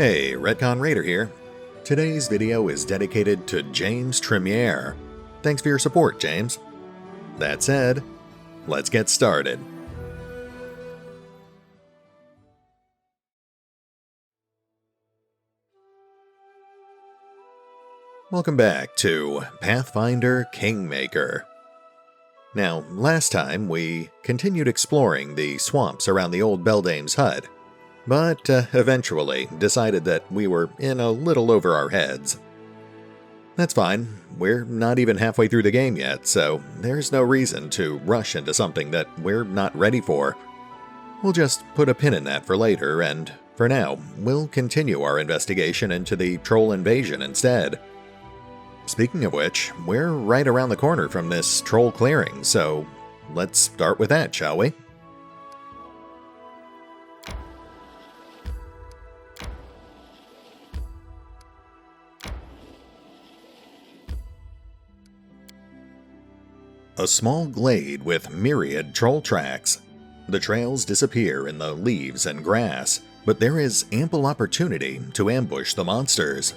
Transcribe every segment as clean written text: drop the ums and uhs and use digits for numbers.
Hey, RetconRaider here. Today's video is dedicated to James Trimmier. Thanks for your support, James. That said, let's get started. Welcome back to Pathfinder Kingmaker. Now, last time we continued exploring the swamps around the old Beldame's hut, but eventually decided that we were in a little over our heads. That's fine, we're not even halfway through the game yet, so there's no reason to rush into something that we're not ready for. We'll just put a pin in that for later, and for now, we'll continue our investigation into the troll invasion instead. Speaking of which, we're right around the corner from this troll clearing, so let's start with that, shall we? A small glade with myriad troll tracks. The trails disappear in the leaves and grass, but there is ample opportunity to ambush the monsters.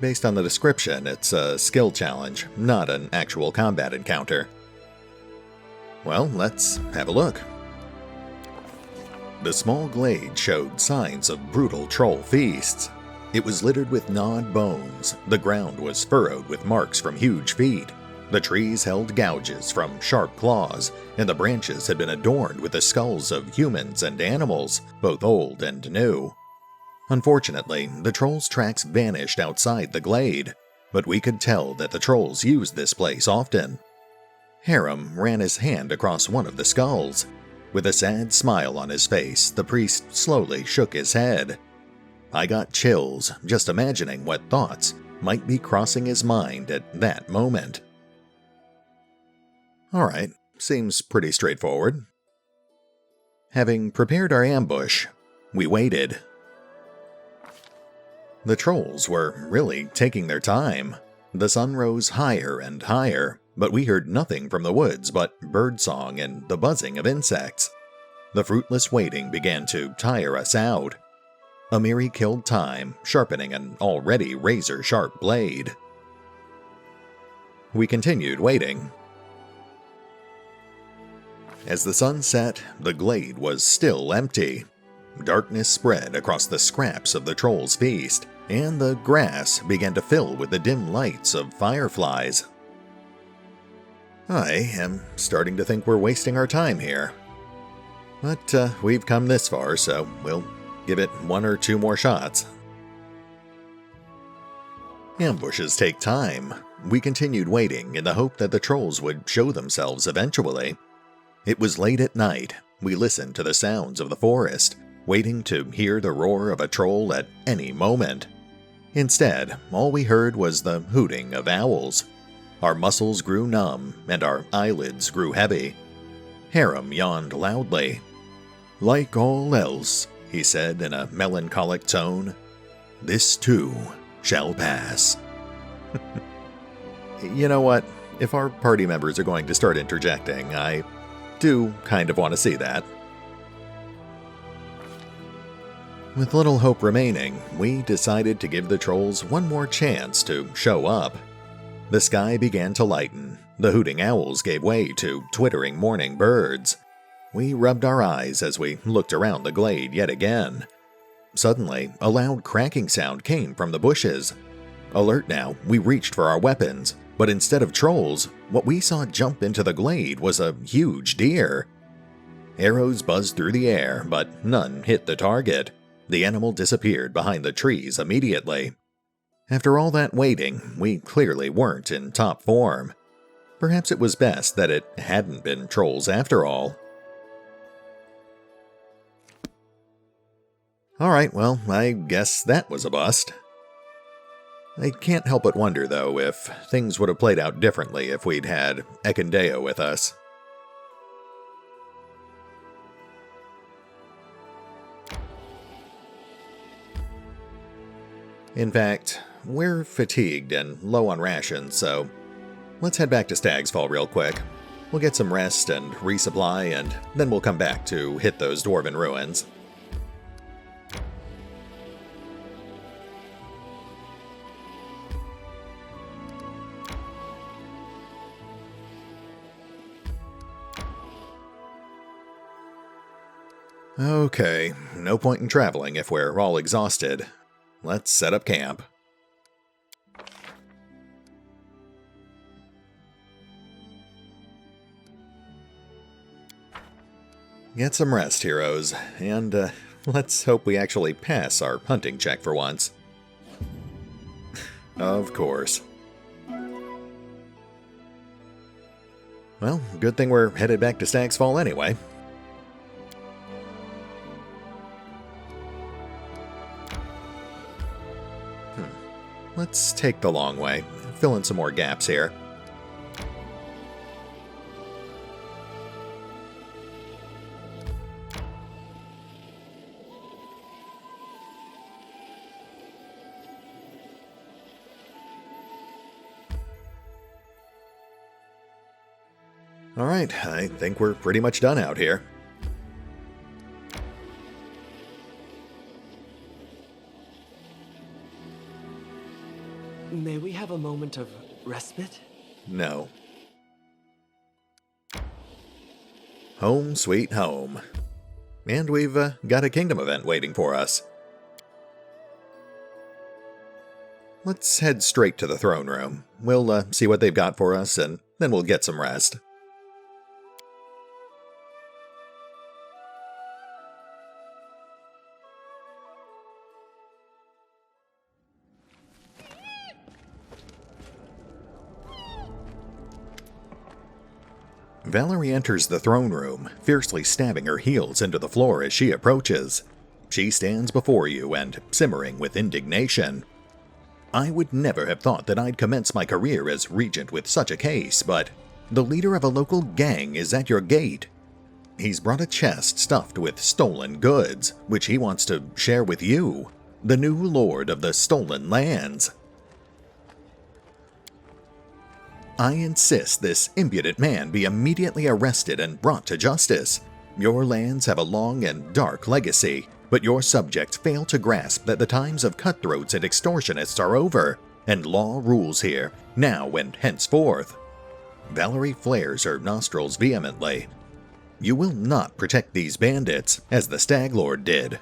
Based on the description, it's a skill challenge, not an actual combat encounter. Well, let's have a look. The small glade showed signs of brutal troll feasts. It was littered with gnawed bones, the ground was furrowed with marks from huge feet, the trees held gouges from sharp claws, and the branches had been adorned with the skulls of humans and animals, both old and new. Unfortunately, the trolls' tracks vanished outside the glade, but we could tell that the trolls used this place often. Harem ran his hand across one of the skulls. With a sad smile on his face, the priest slowly shook his head. I got chills just imagining what thoughts might be crossing his mind at that moment. Alright, seems pretty straightforward. Having prepared our ambush, we waited. The trolls were really taking their time. The sun rose higher and higher, but we heard nothing from the woods but birdsong and the buzzing of insects. The fruitless waiting began to tire us out. Amiri killed time, sharpening an already razor-sharp blade. We continued waiting. As the sun set, the glade was still empty. Darkness spread across the scraps of the trolls' feast, and the grass began to fill with the dim lights of fireflies. I am starting to think we're wasting our time here. But we've come this far, so we'll give it one or two more shots. Ambushes take time. We continued waiting in the hope that the trolls would show themselves eventually. It was late at night. We listened to the sounds of the forest, waiting to hear the roar of a troll at any moment. Instead, all we heard was the hooting of owls. Our muscles grew numb, and our eyelids grew heavy. Harem yawned loudly. "Like all else," he said in a melancholic tone, "this too shall pass." You know what? If our party members are going to start interjecting, I do kind of want to see that. With little hope remaining, we decided to give the trolls one more chance to show up. The sky began to lighten. The hooting owls gave way to twittering morning birds. We rubbed our eyes as we looked around the glade yet again. Suddenly, a loud cracking sound came from the bushes. Alert now, we reached for our weapons, but instead of trolls, what we saw jump into the glade was a huge deer. Arrows buzzed through the air, but none hit the target. The animal disappeared behind the trees immediately. After all that waiting, we clearly weren't in top form. Perhaps it was best that it hadn't been trolls after all. Alright, well, I guess that was a bust. I can't help but wonder, though, if things would have played out differently if we'd had Ekindeo with us. In fact, we're fatigued and low on rations, so let's head back to Stag's Fall real quick. We'll get some rest and resupply, and then we'll come back to hit those dwarven ruins. Okay, no point in traveling if we're all exhausted. Let's set up camp. Get some rest, heroes, and let's hope we actually pass our hunting check for once. Of course. Well, good thing we're headed back to Stag's Fall anyway. Let's take the long way, fill in some more gaps here. Alright, I think we're pretty much done out here. May we have a moment of respite? No. Home sweet home. And we've got a kingdom event waiting for us. Let's head straight to the throne room. We'll see what they've got for us, and then we'll get some rest. Valerie enters the throne room, fiercely stabbing her heels into the floor as she approaches. She stands before you and simmering with indignation. I would never have thought that I'd commence my career as regent with such a case, but the leader of a local gang is at your gate. He's brought a chest stuffed with stolen goods, which he wants to share with you, the new lord of the stolen lands. I insist this impudent man be immediately arrested and brought to justice. Your lands have a long and dark legacy, but your subjects fail to grasp that the times of cutthroats and extortionists are over, and law rules here, now and henceforth. Valerie flares her nostrils vehemently. You will not protect these bandits, as the Stag Lord did.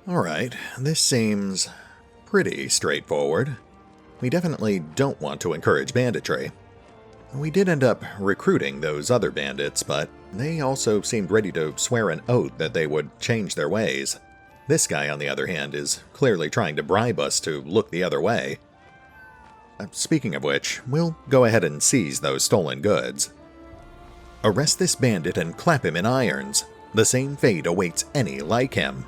Alright, this seems pretty straightforward. We definitely don't want to encourage banditry. We did end up recruiting those other bandits, but they also seemed ready to swear an oath that they would change their ways. This guy, on the other hand, is clearly trying to bribe us to look the other way. Speaking of which, we'll go ahead and seize those stolen goods. Arrest this bandit and clap him in irons. The same fate awaits any like him.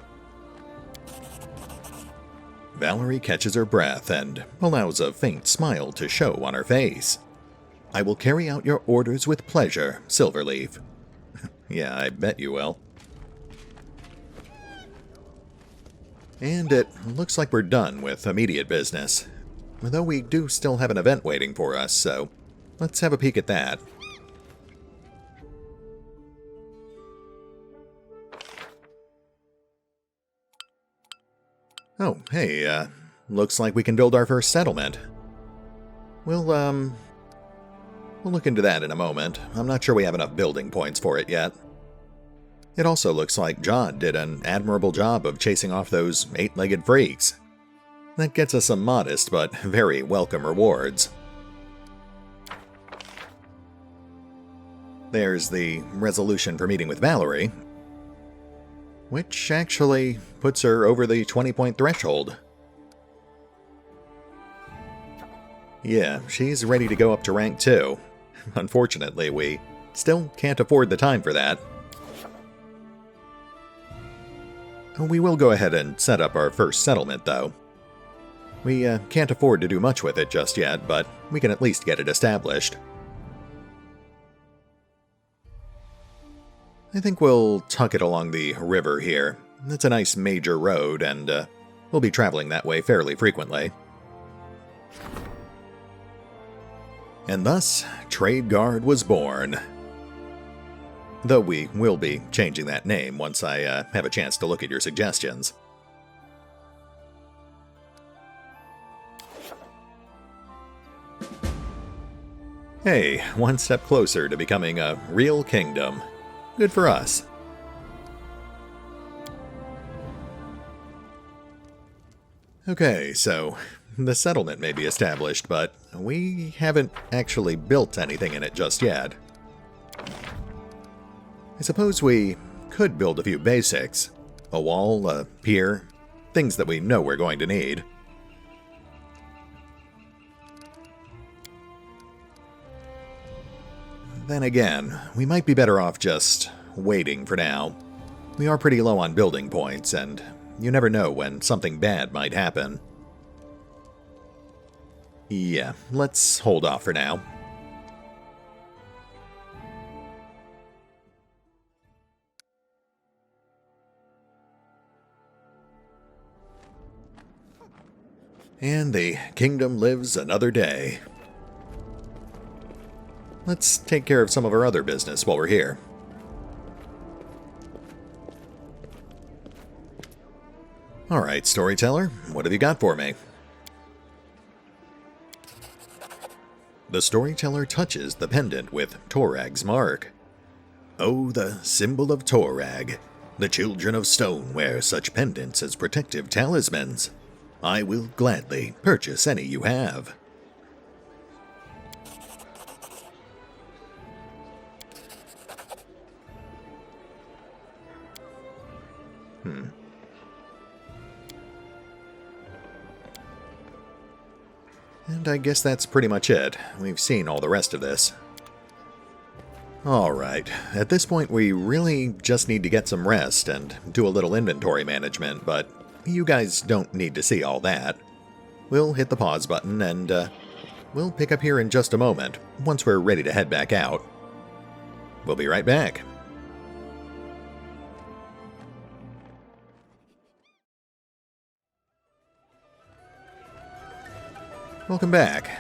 Valerie catches her breath and allows a faint smile to show on her face. I will carry out your orders with pleasure, Silverleaf. Yeah, I bet you will. And it looks like we're done with immediate business. Though we do still have an event waiting for us, so let's have a peek at that. Oh, hey, looks like we can build our first settlement. We'll look into that in a moment. I'm not sure we have enough building points for it yet. It also looks like Jod did an admirable job of chasing off those eight-legged freaks. That gets us some modest but very welcome rewards. There's the resolution for meeting with Valerie, which actually puts her over the 20-point threshold. Yeah, she's ready to go up to rank 2. Unfortunately, we still can't afford the time for that. We will go ahead and set up our first settlement, though. We can't afford to do much with it just yet, but we can at least get it established. I think we'll tuck it along the river here. It's a nice major road, and we'll be traveling that way fairly frequently. And thus, Trade Guard was born. Though we will be changing that name once I have a chance to look at your suggestions. Hey, one step closer to becoming a real kingdom. Good for us. Okay, so the settlement may be established, but we haven't actually built anything in it just yet. I suppose we could build a few basics. A wall, a pier, things that we know we're going to need. Then again, we might be better off just waiting for now. We are pretty low on building points, and you never know when something bad might happen. Yeah, let's hold off for now. And the kingdom lives another day. Let's take care of some of our other business while we're here. Alright, storyteller, what have you got for me? The storyteller touches the pendant with Torag's mark. Oh, the symbol of Torag. The children of stone wear such pendants as protective talismans. I will gladly purchase any you have. And I guess that's pretty much it. We've seen all the rest of this. Alright, at this point we really just need to get some rest and do a little inventory management, but you guys don't need to see all that. We'll hit the pause button and we'll pick up here in just a moment, once we're ready to head back out. We'll be right back. Welcome back.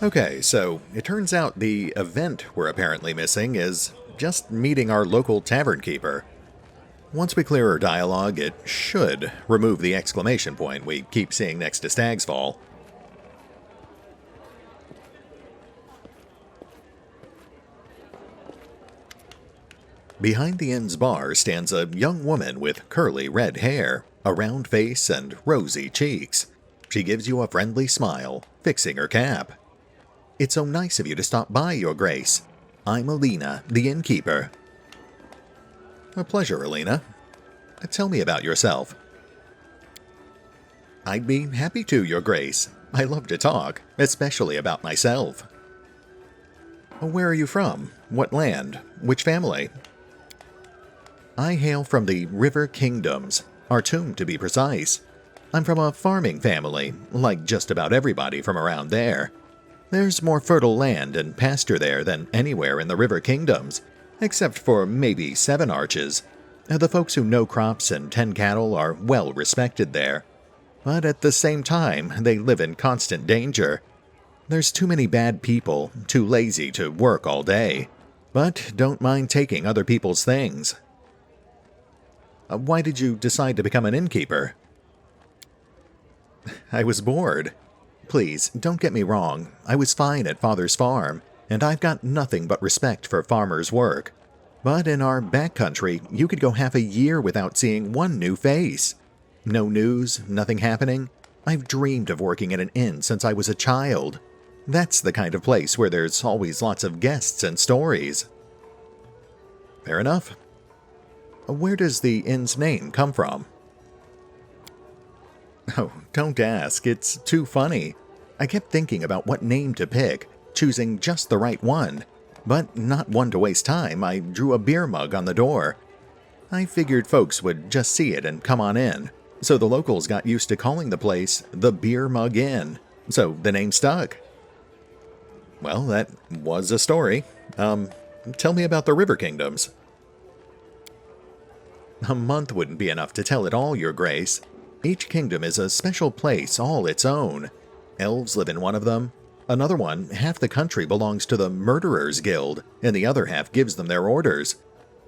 Okay, so it turns out the event we're apparently missing is just meeting our local tavern keeper. Once we clear our dialogue, it should remove the exclamation point we keep seeing next to Stag's Fall. Behind the inn's bar stands a young woman with curly red hair, a round face, and rosy cheeks. She gives you a friendly smile, fixing her cap. It's so nice of you to stop by, Your Grace. I'm Alina, the innkeeper. A pleasure, Alina. Tell me about yourself. I'd be happy to, Your Grace. I love to talk, especially about myself. Where are you from? What land? Which family? I hail from the River Kingdoms, Artum to be precise. I'm from a farming family, like just about everybody from around there. There's more fertile land and pasture there than anywhere in the River Kingdoms, except for maybe Seven Arches. The folks who know crops and tend cattle are well respected there. But at the same time, they live in constant danger. There's too many bad people, too lazy to work all day, but don't mind taking other people's things. Why did you decide to become an innkeeper? I was bored. Please, don't get me wrong. I was fine at Father's farm, and I've got nothing but respect for farmers' work. But in our backcountry, you could go half a year without seeing one new face. No news, nothing happening. I've dreamed of working at an inn since I was a child. That's the kind of place where there's always lots of guests and stories. Fair enough. Where does the inn's name come from? Oh, don't ask. It's too funny. I kept thinking about what name to pick, choosing just the right one. But not one to waste time, I drew a beer mug on the door. I figured folks would just see it and come on in, so the locals got used to calling the place the Beer Mug Inn, so the name stuck. Well, that was a story. Tell me about the River Kingdoms. A month wouldn't be enough to tell it all, Your Grace. Each kingdom is a special place all its own. Elves live in one of them. Another one, half the country belongs to the Murderers Guild, and the other half gives them their orders.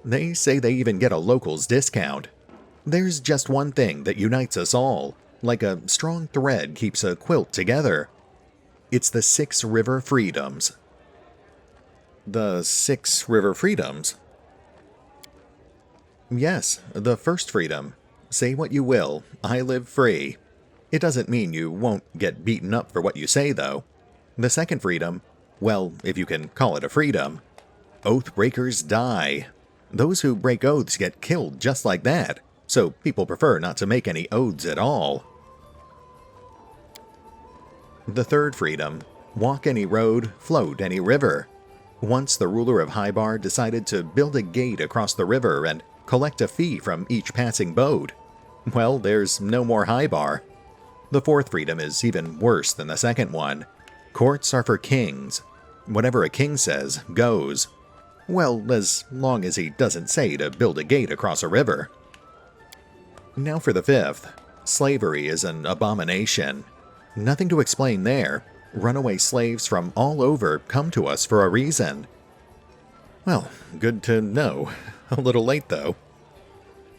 They say they even get a local's discount. There's just one thing that unites us all, like a strong thread keeps a quilt together. It's the 6 River Freedoms. The 6 River Freedoms? Yes, the first freedom. Say what you will, I live free. It doesn't mean you won't get beaten up for what you say, though. The second freedom, well, if you can call it a freedom, oath breakers die. Those who break oaths get killed just like that, so people prefer not to make any oaths at all. The third freedom, walk any road, float any river. Once the ruler of Hybar decided to build a gate across the river and collect a fee from each passing boat. Well, there's no more Hybar. The fourth freedom is even worse than the second one. Courts are for kings. Whatever a king says, goes. Well, as long as he doesn't say to build a gate across a river. Now for the fifth. Slavery is an abomination. Nothing to explain there. Runaway slaves from all over come to us for a reason. Well, good to know. A little late, though.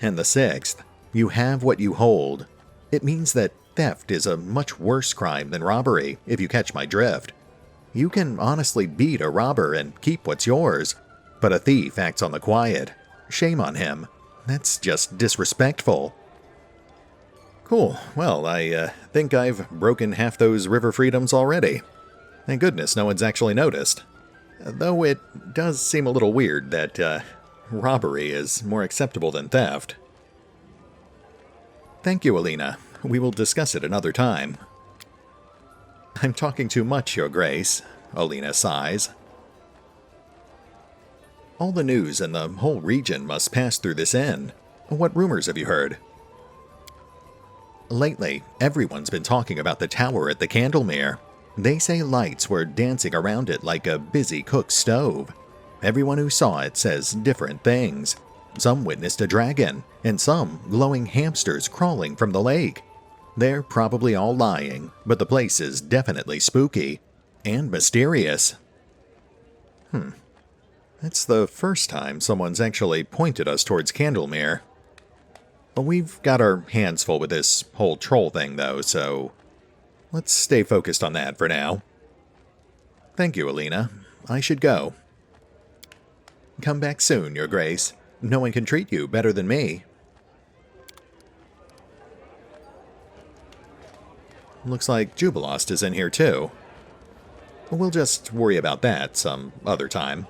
And the sixth. You have what you hold. It means that theft is a much worse crime than robbery, if you catch my drift. You can honestly beat a robber and keep what's yours, but a thief acts on the quiet. Shame on him. That's just disrespectful. Cool. Well, I think I've broken half those river freedoms already. Thank goodness no one's actually noticed. Though it does seem a little weird that robbery is more acceptable than theft. Thank you, Alina. We will discuss it another time. I'm talking too much, Your Grace, Alina sighs. All the news in the whole region must pass through this inn. What rumors have you heard? Lately, everyone's been talking about the tower at the Candlemere. They say lights were dancing around it like a busy cook stove. Everyone who saw it says different things. Some witnessed a dragon, and some glowing hamsters crawling from the lake. They're probably all lying, but the place is definitely spooky and mysterious. That's the first time someone's actually pointed us towards Candlemere. But we've got our hands full with this whole troll thing, though, so let's stay focused on that for now. Thank you, Alina. I should go. Come back soon, Your Grace. No one can treat you better than me. Looks like Jubilost is in here too. We'll just worry about that some other time.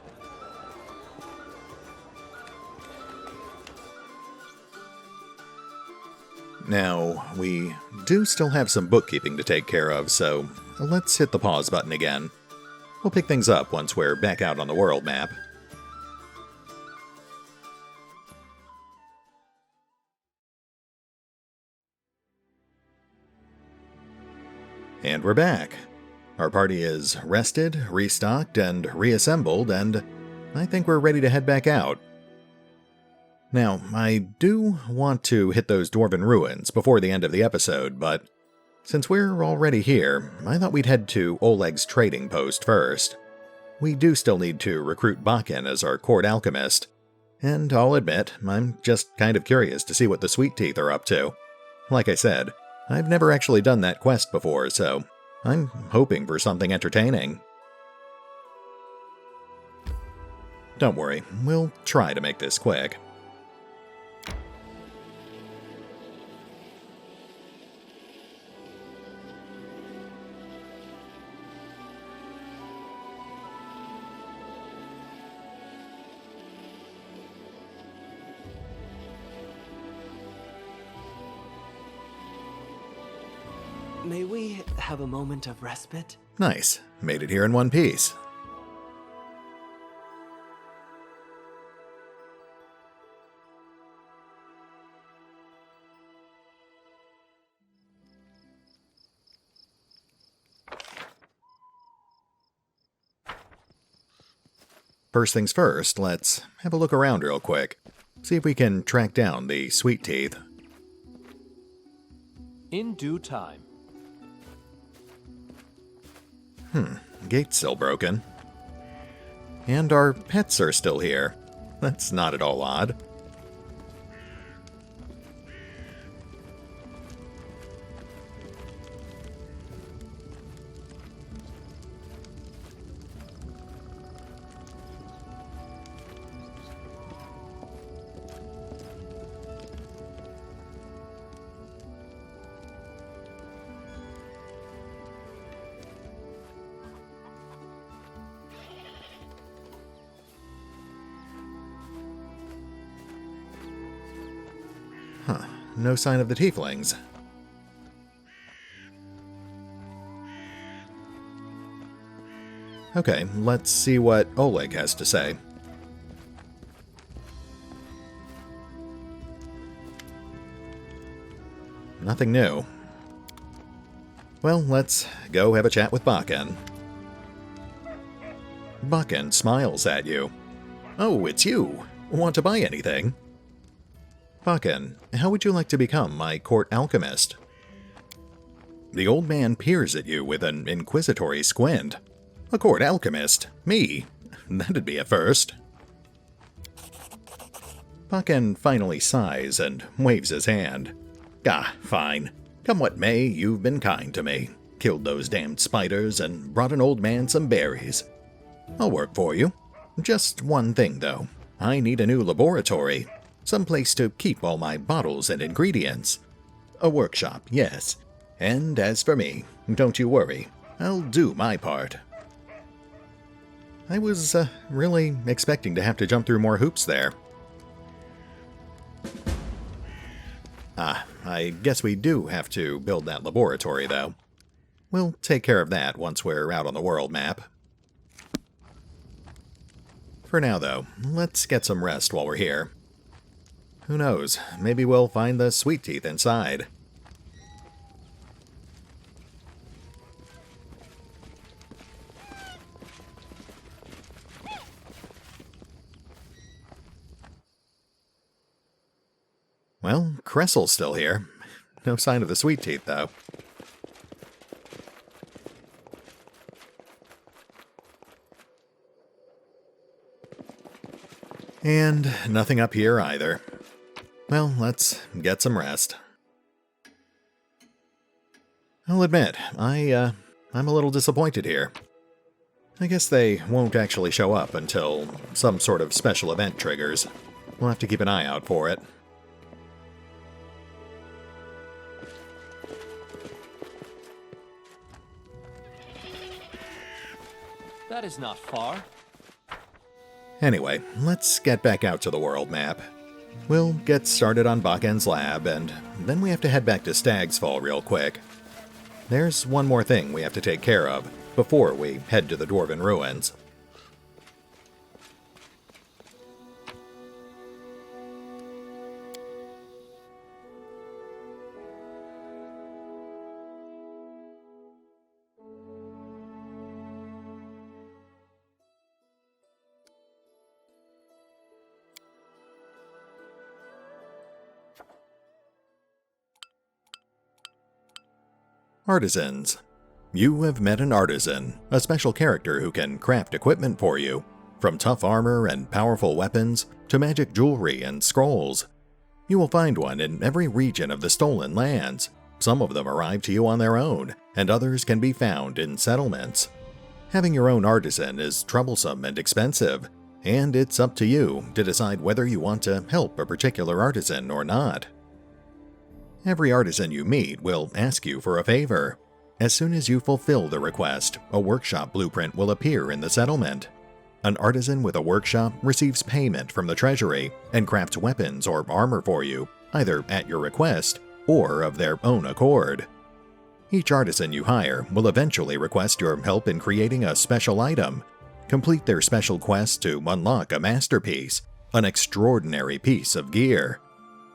Now, we do still have some bookkeeping to take care of, so let's hit the pause button again. We'll pick things up once we're back out on the world map. And we're back. Our party is rested, restocked, and reassembled, and I think we're ready to head back out. Now, I do want to hit those dwarven ruins before the end of the episode, but since we're already here, I thought we'd head to Oleg's trading post first. We do still need to recruit Bakken as our court alchemist, and I'll admit, I'm just kind of curious to see what the Sweet Teeth are up to. Like I said, I've never actually done that quest before, so I'm hoping for something entertaining. Don't worry, we'll try to make this quick. May we have a moment of respite? Nice. Made it here in one piece. First things first, let's have a look around real quick. See if we can track down the Sweet Teeth. In due time. Gate's still broken. And our pets are still here. That's not at all odd. No sign of the tieflings. Okay, let's see what Oleg has to say. Nothing new. Well, let's go have a chat with Bakken. Bakken smiles at you. Oh, it's you. Want to buy anything? Bakken, how would you like to become my court alchemist? The old man peers at you with an inquisitory squint. A court alchemist? Me? That'd be a first. Bakken finally sighs and waves his hand. Ah, fine. Come what may, you've been kind to me. Killed those damned spiders and brought an old man some berries. I'll work for you. Just one thing, though. I need a new laboratory. Some place to keep all my bottles and ingredients. A workshop, yes. And as for me, don't you worry. I'll do my part. I was really expecting to have to jump through more hoops there. I guess we do have to build that laboratory, though. We'll take care of that once we're out on the world map. For now, though, let's get some rest while we're here. Who knows, maybe we'll find the sweet teeth inside. Well, Cressel's still here. No sign of the sweet teeth, though. And nothing up here either. Well, let's get some rest. I'll admit, I'm a little disappointed here. I guess they won't actually show up until some sort of special event triggers. We'll have to keep an eye out for it. That is not far. Anyway, let's get back out to the world map. We'll get started on Bakken's lab, and then we have to head back to Stag's Fall real quick. There's one more thing we have to take care of before we head to the Dwarven Ruins. Artisans. You have met an artisan, a special character who can craft equipment for you, from tough armor and powerful weapons to magic jewelry and scrolls. You will find one in every region of the Stolen Lands. Some of them arrive to you on their own, and others can be found in settlements. Having your own artisan is troublesome and expensive, and it's up to you to decide whether you want to help a particular artisan or not. Every artisan you meet will ask you for a favor. As soon as you fulfill the request, a workshop blueprint will appear in the settlement. An artisan with a workshop receives payment from the treasury and crafts weapons or armor for you, either at your request or of their own accord. Each artisan you hire will eventually request your help in creating a special item. Complete their special quest to unlock a masterpiece, an extraordinary piece of gear.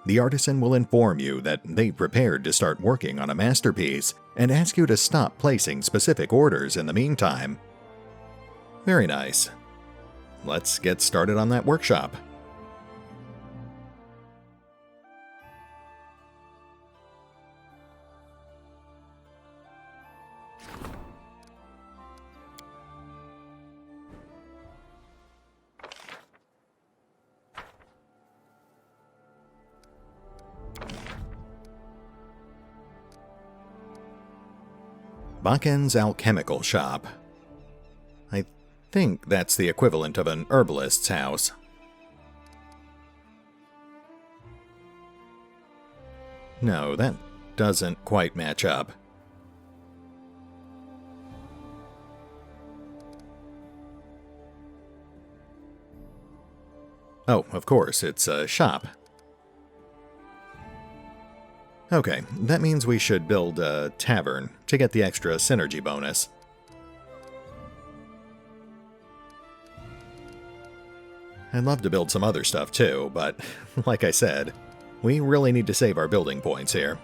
The artisan will inform you that they've prepared to start working on a masterpiece and ask you to stop placing specific orders in the meantime. Very nice. Let's get started on that workshop. Bakken's Alchemical Shop. I think that's the equivalent of an herbalist's house. No, that doesn't quite match up. Oh, of course, it's a shop. Okay, that means we should build a tavern to get the extra synergy bonus. I'd love to build some other stuff too, but like I said, we really need to save our building points here.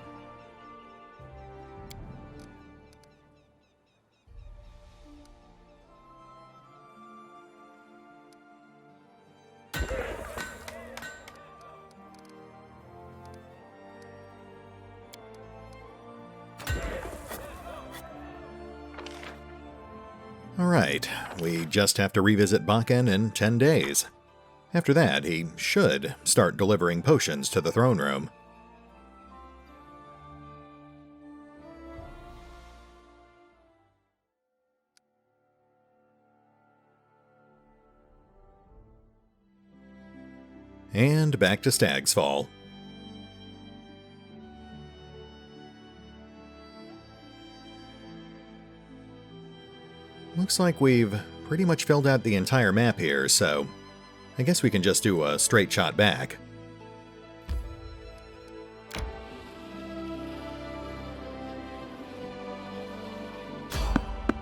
Alright, we just have to revisit Bakken in 10 days. After that, he should start delivering potions to the throne room. And back to Stag's Fall. Looks like we've pretty much filled out the entire map here, so I guess we can just do a straight shot back.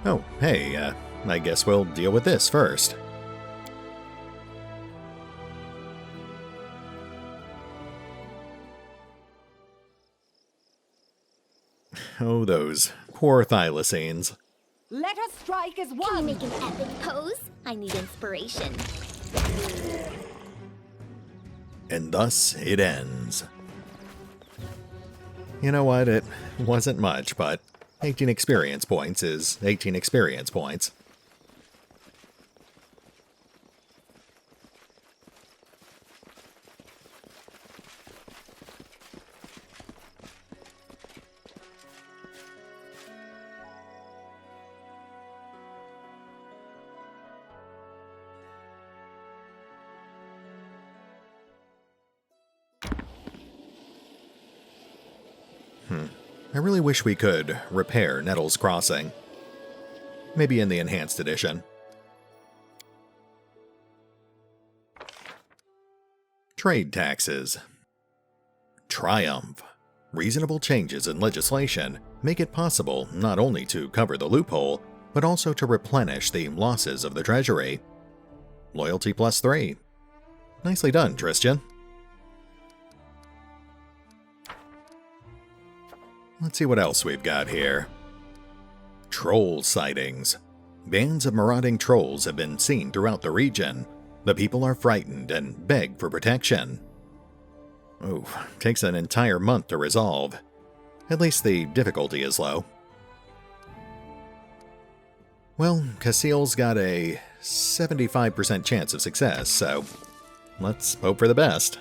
Oh, hey, I guess we'll deal with this first. Oh, those poor thylacines. Let us strike as one! Can you make an epic pose? I need inspiration. And thus it ends. You know what, it wasn't much, but 18 experience points is 18 experience points. I really wish we could repair Nettle's Crossing. Maybe in the Enhanced Edition. Trade taxes. Triumph. Reasonable changes in legislation make it possible not only to cover the loophole, but also to replenish the losses of the Treasury. Loyalty +3. Nicely done, Tristan. Let's see what else we've got here. Troll sightings. Bands of marauding trolls have been seen throughout the region. The people are frightened and beg for protection. Ooh, takes an entire month to resolve. At least the difficulty is low. Well, Cecil's got a 75% chance of success, so let's hope for the best.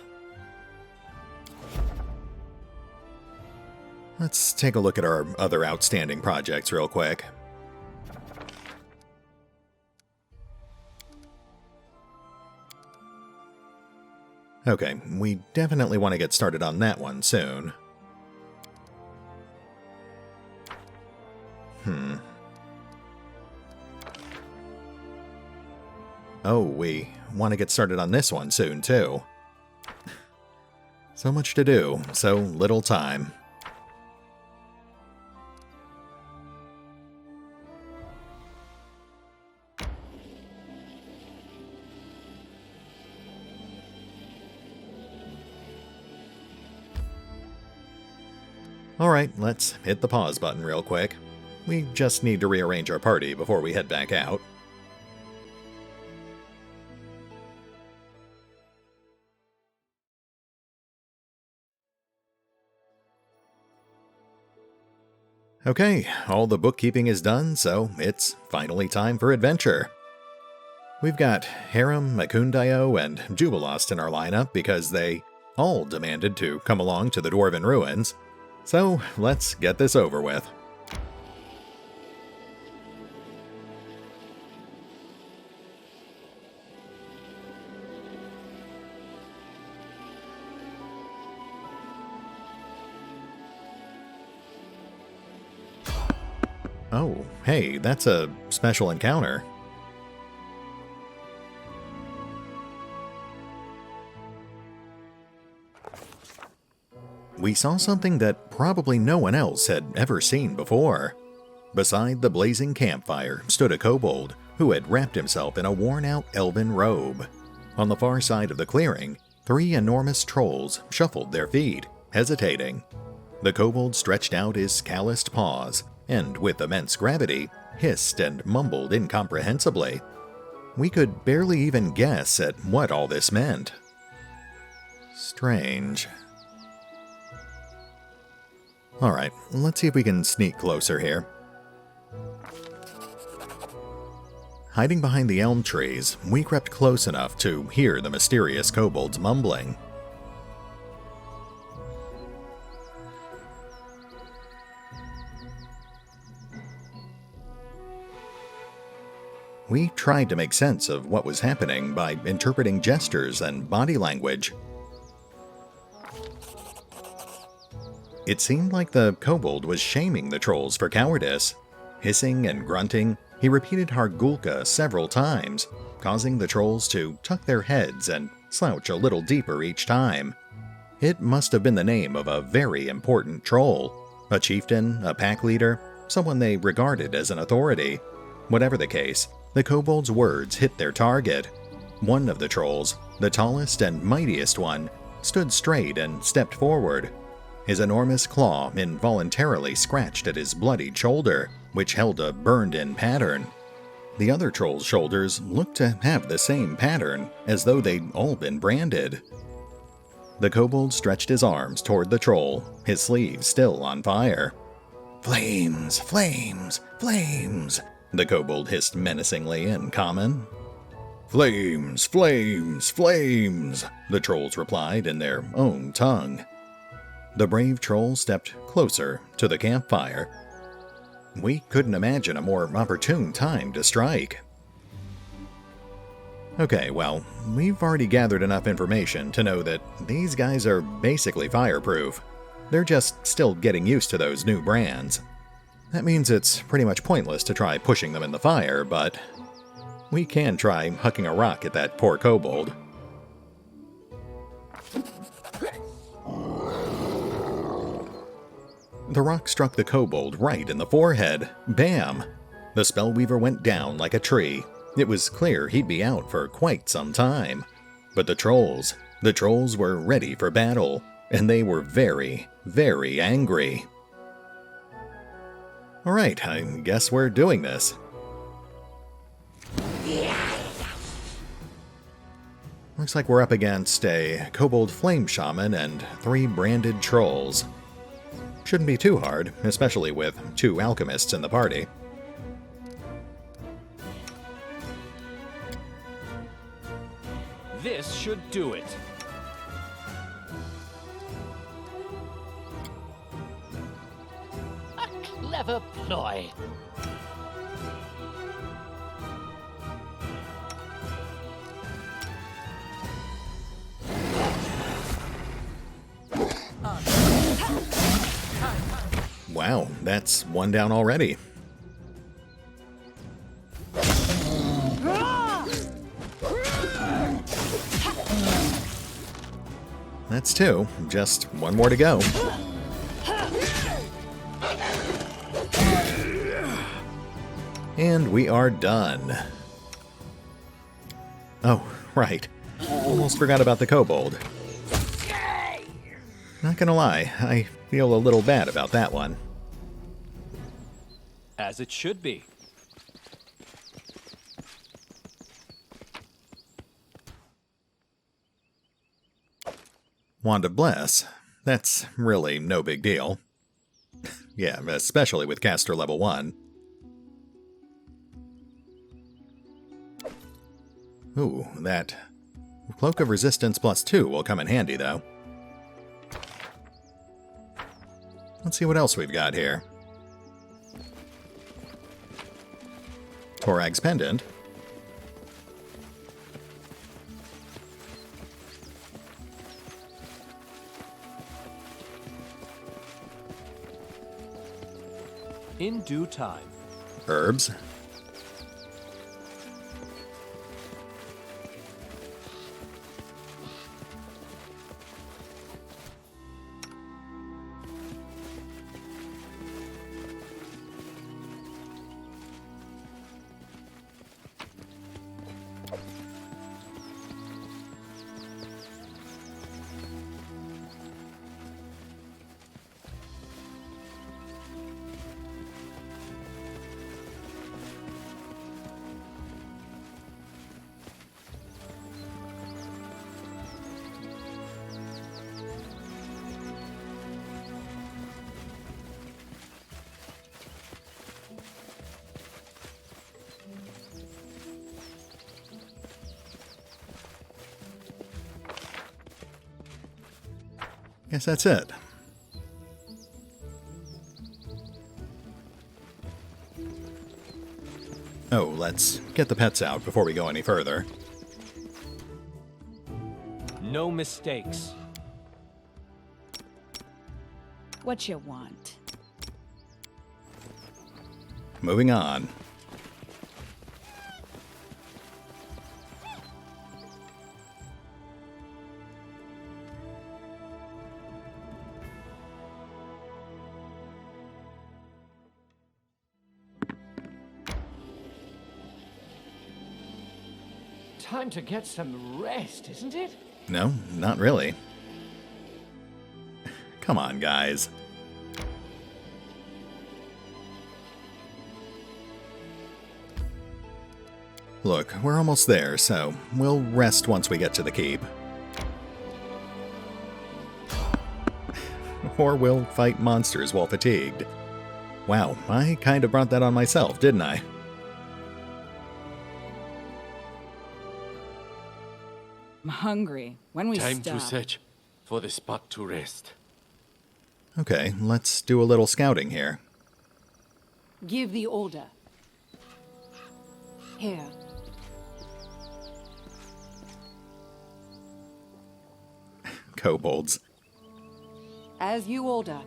Let's take a look at our other outstanding projects real quick. Okay, we definitely want to get started on that one soon. Oh, we want to get started on this one soon, too. So much to do, so little time. Alright, let's hit the pause button real quick. We just need to rearrange our party before we head back out. Okay, all the bookkeeping is done, so it's finally time for adventure. We've got Harem, Makundayo, and Jubilost in our lineup because they all demanded to come along to the Dwarven Ruins. So let's get this over with. Oh, hey, that's a special encounter. we saw something that probably no one else had ever seen before. Beside the blazing campfire stood a kobold who had wrapped himself in a worn-out elven robe. On the far side of the clearing, 3 enormous trolls shuffled their feet, hesitating. The kobold stretched out his calloused paws, and with immense gravity, hissed and mumbled incomprehensibly. We could barely even guess at what all this meant. Strange. Alright, let's see if we can sneak closer here. Hiding behind the elm trees, we crept close enough to hear the mysterious kobold's mumbling. We tried to make sense of what was happening by interpreting gestures and body language. It seemed like the kobold was shaming the trolls for cowardice. Hissing and grunting, he repeated Hargulka several times, causing the trolls to tuck their heads and slouch a little deeper each time. It must have been the name of a very important troll, a chieftain, a pack leader, someone they regarded as an authority. Whatever the case, the kobold's words hit their target. One of the trolls, the tallest and mightiest one, stood straight and stepped forward. His enormous claw involuntarily scratched at his bloodied shoulder, which held a burned-in pattern. The other troll's shoulders looked to have the same pattern, as though they'd all been branded. The kobold stretched his arms toward the troll, his sleeves still on fire. "Flames, flames, flames," the kobold hissed menacingly in common. "Flames, flames, flames," the trolls replied in their own tongue. The brave troll stepped closer to the campfire. We couldn't imagine a more opportune time to strike. Okay, well, we've already gathered enough information to know that these guys are basically fireproof. They're just still getting used to those new brands. That means it's pretty much pointless to try pushing them in the fire, but we can try hucking a rock at that poor kobold. The rock struck the kobold right in the forehead. Bam! The spellweaver went down like a tree. It was clear he'd be out for quite some time. But the trolls were ready for battle, and they were very, very angry. Alright, I guess we're doing this. Looks like we're up against a kobold flame shaman and 3 branded trolls. Shouldn't be too hard, especially with 2 alchemists in the party. This should do it. A clever ploy. Wow, that's 1 down already. That's 2, just 1 more to go. And we are done. Oh, right. Almost forgot about the kobold. Not gonna lie, I feel a little bad about that one. As it should be. Wand of Bless. That's really no big deal. Yeah, especially with caster level 1. Ooh, that Cloak of Resistance +2 will come in handy, though. Let's see what else we've got here. Torag's Pendant. In due time. Herbs. Guess that's it. Oh, let's get the pets out before we go any further. No mistakes. What you want? Moving on. Time to get some rest, isn't it? No, not really. Come on, guys. Look, we're almost there, so we'll rest once we get to the keep. Or we'll fight monsters while fatigued. Wow, I kind of brought that on myself, didn't I? I'm hungry. When we Time stop. to search for the spot to rest. Okay, let's do a little scouting here. Give the order. Here. Kobolds. As you order.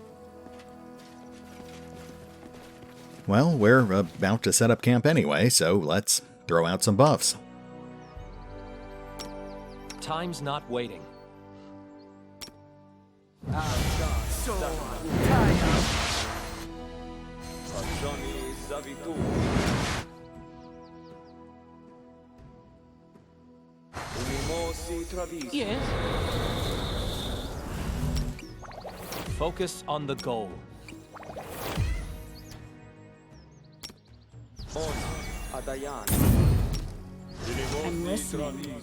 Well, we're about to set up camp anyway, so let's throw out some buffs. Time's not waiting. Yes. Focus on the goal. I'm listening.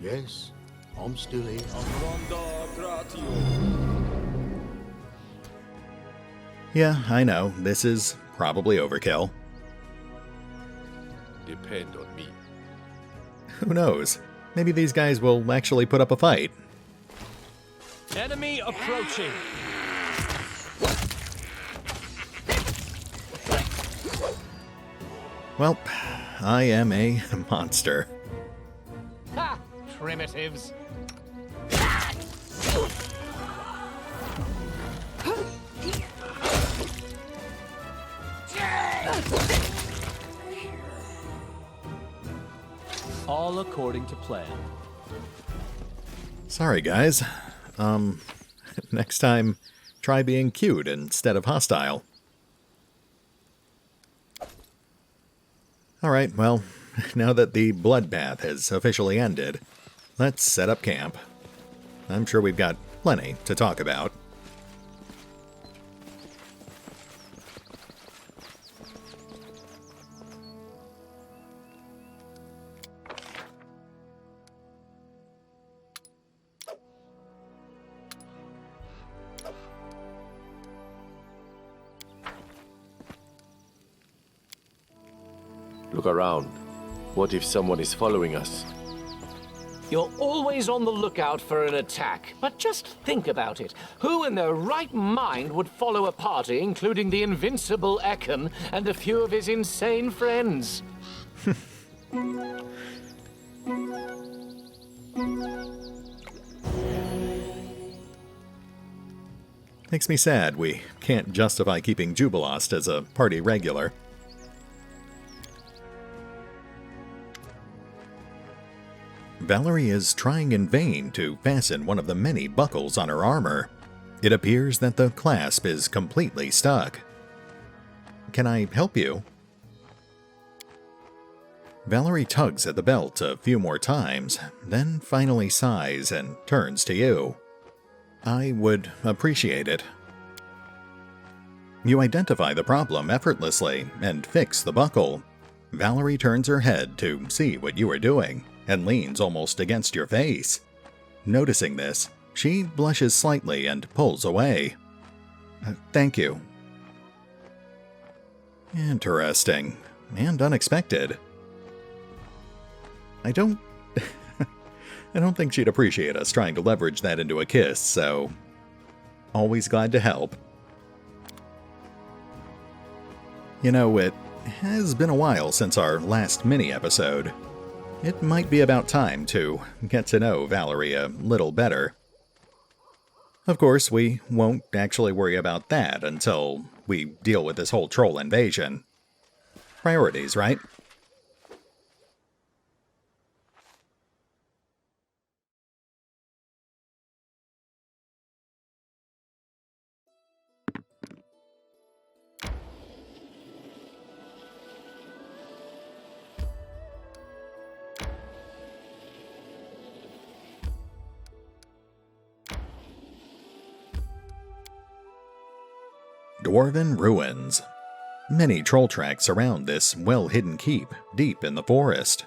Yes, I'm still here. Yeah, I know, this is probably overkill. Depend on me. Who knows? Maybe these guys will actually put up a fight. Enemy approaching. Well, I am a monster. Ha! Primitives. All according to plan. Sorry, guys. Next time, try being cute instead of hostile. Alright, well, now that the bloodbath has officially ended, let's set up camp. I'm sure we've got plenty to talk about. Look around. What if someone is following us? You're always on the lookout for an attack, but just think about it. Who in their right mind would follow a party, including the invincible Ekon and a few of his insane friends? Makes me sad we can't justify keeping Jubilost as a party regular. Valerie is trying in vain to fasten one of the many buckles on her armor. It appears that the clasp is completely stuck. Can I help you? Valerie tugs at the belt a few more times, then finally sighs and turns to you. I would appreciate it. You identify the problem effortlessly and fix the buckle. Valerie turns her head to see what you are doing and leans almost against your face. Noticing this, she blushes slightly and pulls away. Thank you. Interesting and unexpected. I don't I don't think she'd appreciate us trying to leverage that into a kiss, so always glad to help. You know, it has been a while since our last mini-episode. It might be about time to get to know Valerie a little better. Of course, we won't actually worry about that until we deal with this whole troll invasion. Priorities, right? Dwarven Ruins. Many troll tracks surround this well-hidden keep deep in the forest.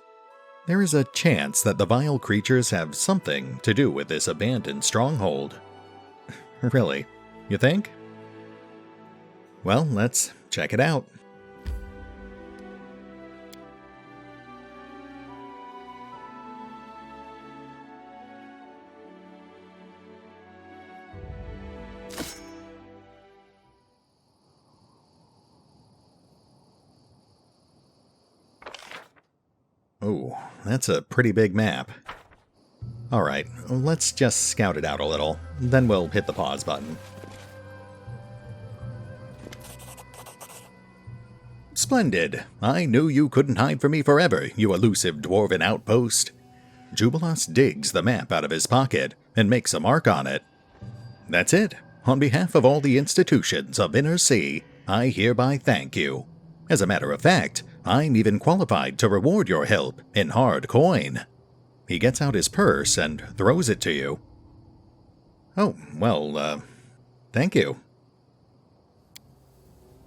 There is a chance that the vile creatures have something to do with this abandoned stronghold. Really? You think? Well, let's check it out. Oh, that's a pretty big map. Alright, let's just scout it out a little, then we'll hit the pause button. Splendid! I knew you couldn't hide from me forever, you elusive dwarven outpost. Jubilos digs the map out of his pocket and makes a mark on it. That's it. On behalf of all the institutions of Inner Sea, I hereby thank you. As a matter of fact, I'm even qualified to reward your help in hard coin. He gets out his purse and throws it to you. Oh, well, thank you.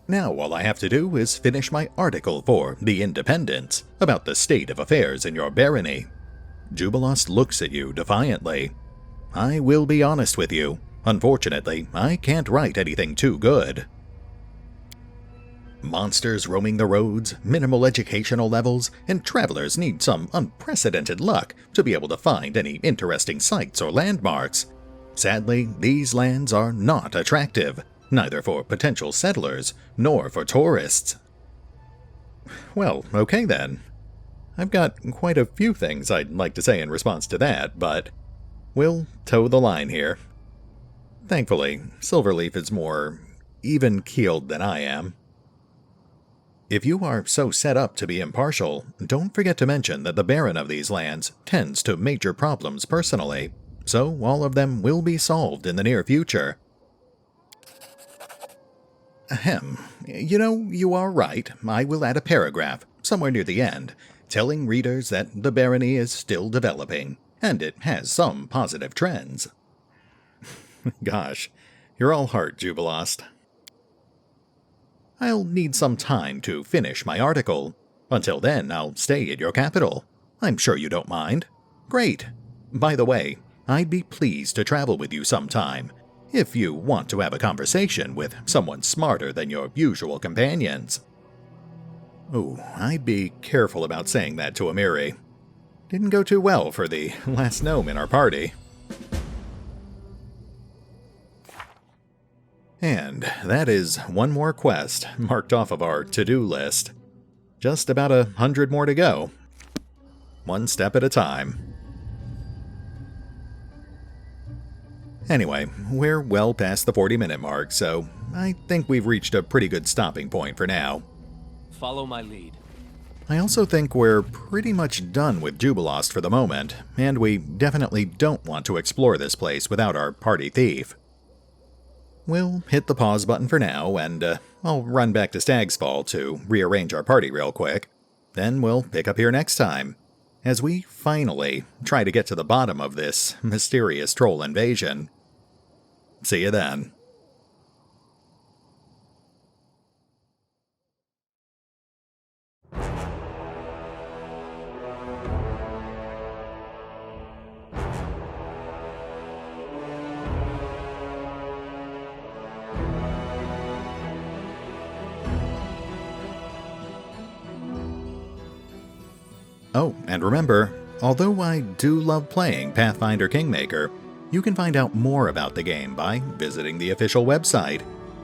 Now all I have to do is finish my article for The Independent about the state of affairs in your barony. Jubilos looks at you defiantly. I will be honest with you. Unfortunately, I can't write anything too good. Monsters roaming the roads, minimal educational levels, and travelers need some unprecedented luck to be able to find any interesting sights or landmarks. Sadly, these lands are not attractive, neither for potential settlers nor for tourists. Well, okay then. I've got quite a few things I'd like to say in response to that, but we'll toe the line here. Thankfully, Silverleaf is more even-keeled than I am. If you are so set up to be impartial, don't forget to mention that the Baron of these lands tends to major problems personally, so all of them will be solved in the near future. Ahem. You know, you are right. I will add a paragraph, somewhere near the end, telling readers that the barony is still developing, and it has some positive trends. Gosh, you're all heart, Jubilost. I'll need some time to finish my article. Until then, I'll stay at your capital. I'm sure you don't mind. Great. By the way, I'd be pleased to travel with you sometime, if you want to have a conversation with someone smarter than your usual companions. Oh, I'd be careful about saying that to Amiri. Didn't go too well for the last gnome in our party. And that is one more quest marked off of our to-do list. Just about 100 more to go. One step at a time. Anyway, we're well past the 40-minute mark, so I think we've reached a pretty good stopping point for now. Follow my lead. I also think we're pretty much done with Jubilost for the moment, and we definitely don't want to explore this place without our party thief. We'll hit the pause button for now, and I'll run back to Stag's Fall to rearrange our party real quick. Then we'll pick up here next time, as we finally try to get to the bottom of this mysterious troll invasion. See you then. Oh, and remember, although I do love playing Pathfinder Kingmaker, you can find out more about the game by visiting the official website,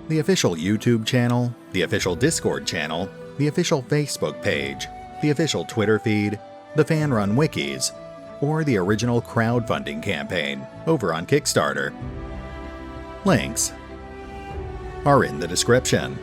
the official YouTube channel, the official Discord channel, the official Facebook page, the official Twitter feed, the fan-run wikis, or the original crowdfunding campaign over on Kickstarter. Links are in the description.